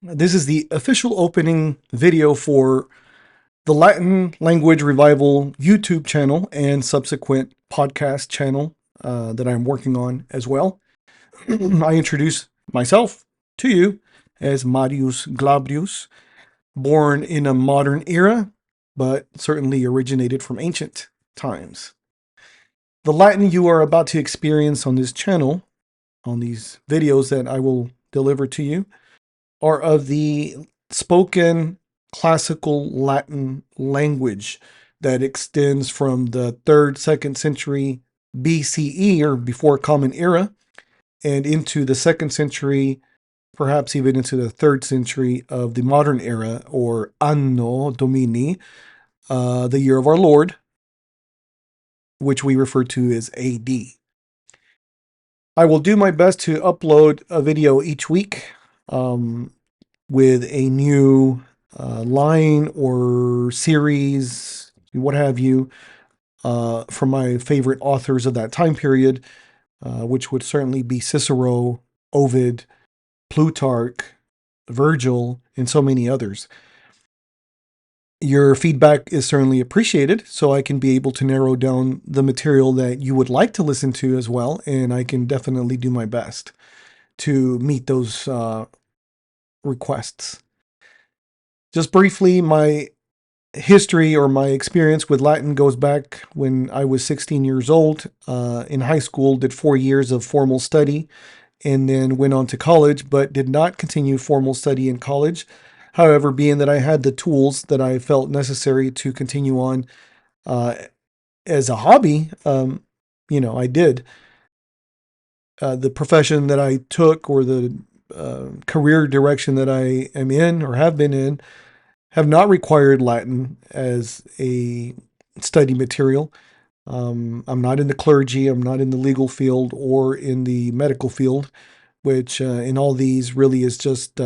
This is the official opening video for the Latin Language Revival YouTube channel and subsequent podcast channel that I'm working on as well. I introduce myself to you as Marius Glabrius, born in a modern era, but certainly originated from ancient times. The Latin you are about to experience on this channel, on these videos that I will deliver to you, are of the spoken classical Latin language that extends from the 3rd, 2nd century BCE, or before Common Era, and into the 2nd century, perhaps even into the 3rd century of the modern era, or Anno Domini, the year of our Lord, which we refer to as AD. I will do my best to upload a video each week with a new line or series, what have you, from my favorite authors of that time period, which would certainly be Cicero, Ovid, Plutarch, Virgil, and so many others. Your feedback is certainly appreciated, so I can be able to narrow down the material that you would like to listen to as well, and I can definitely do my best to meet those requests. Just briefly, my history or my experience with Latin goes back when I was 16 years old. In high school, did 4 years of formal study, and then went on to college, but did not continue formal study in college. However, being that I had the tools that I felt necessary to continue on as a hobby, I did. The profession that I took, or the career direction that I am in or have been in, have not required Latin as a study material. I'm not in the clergy, I'm not in the legal field or in the medical field, which in all these really is just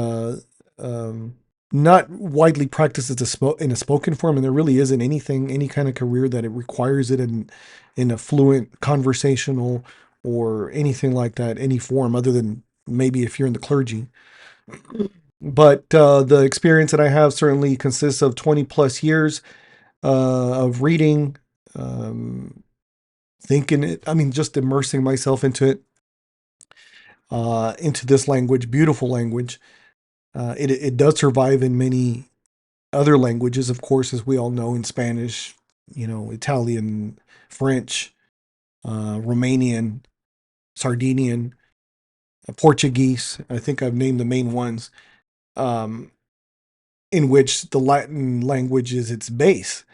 not widely practiced in a spoken form, and there really isn't any kind of career that it requires it in a fluent conversational or anything like that, any form other than maybe if you're in the clergy. But the experience that I have certainly consists of 20 plus years of reading, thinking it, just immersing myself into it, into this language, beautiful language. It does survive in many other languages, of course, as we all know, in Spanish, Italian, French, Romanian, Sardinian, Portuguese. I think I've named the main ones. In which the Latin language is its base.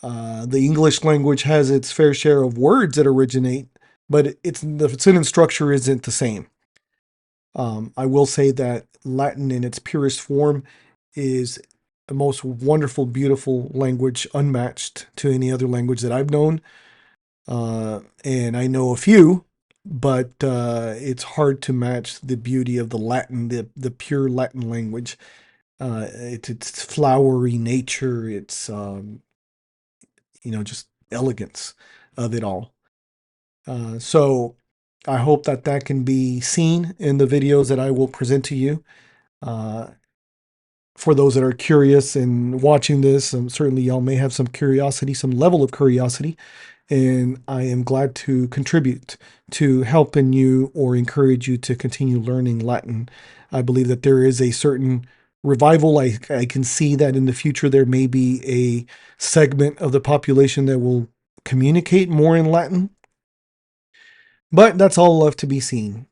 The English language has its fair share of words that originate, but the sentence structure isn't the same. I will say that Latin in its purest form is the most wonderful, beautiful language, unmatched to any other language that I've known. And I know a few, but it's hard to match the beauty of the Latin, the pure Latin language. Its flowery nature, its just elegance of it all. So I hope that can be seen in the videos that I will present to you. For those that are curious and watching this, certainly y'all may have some curiosity, some level of curiosity, and I am glad to contribute to helping you or encourage you to continue learning Latin. I believe that there is a certain revival. I can see that in the future there may be a segment of the population that will communicate more in Latin, but that's all left to be seen.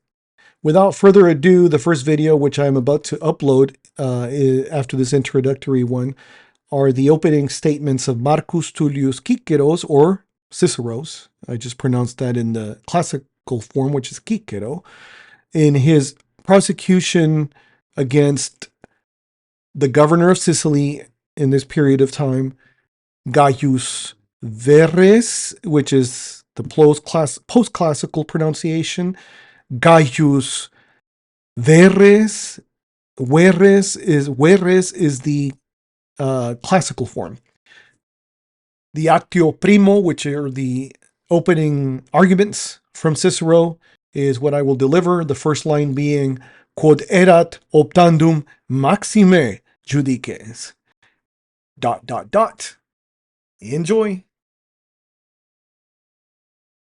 Without further ado, the first video, which I'm about to upload after this introductory one, are the opening statements of Marcus Tullius Cicero's, or Cicero's. I just pronounced that in the classical form, which is Cicero, in his prosecution against the governor of Sicily in this period of time, Gaius Verres, which is the post-classical pronunciation. Gaius Verres. Verres is the classical form. The Actio Primo, which are the opening arguments from Cicero, is what I will deliver. The first line being, quod erat optandum maxime judices. Enjoy.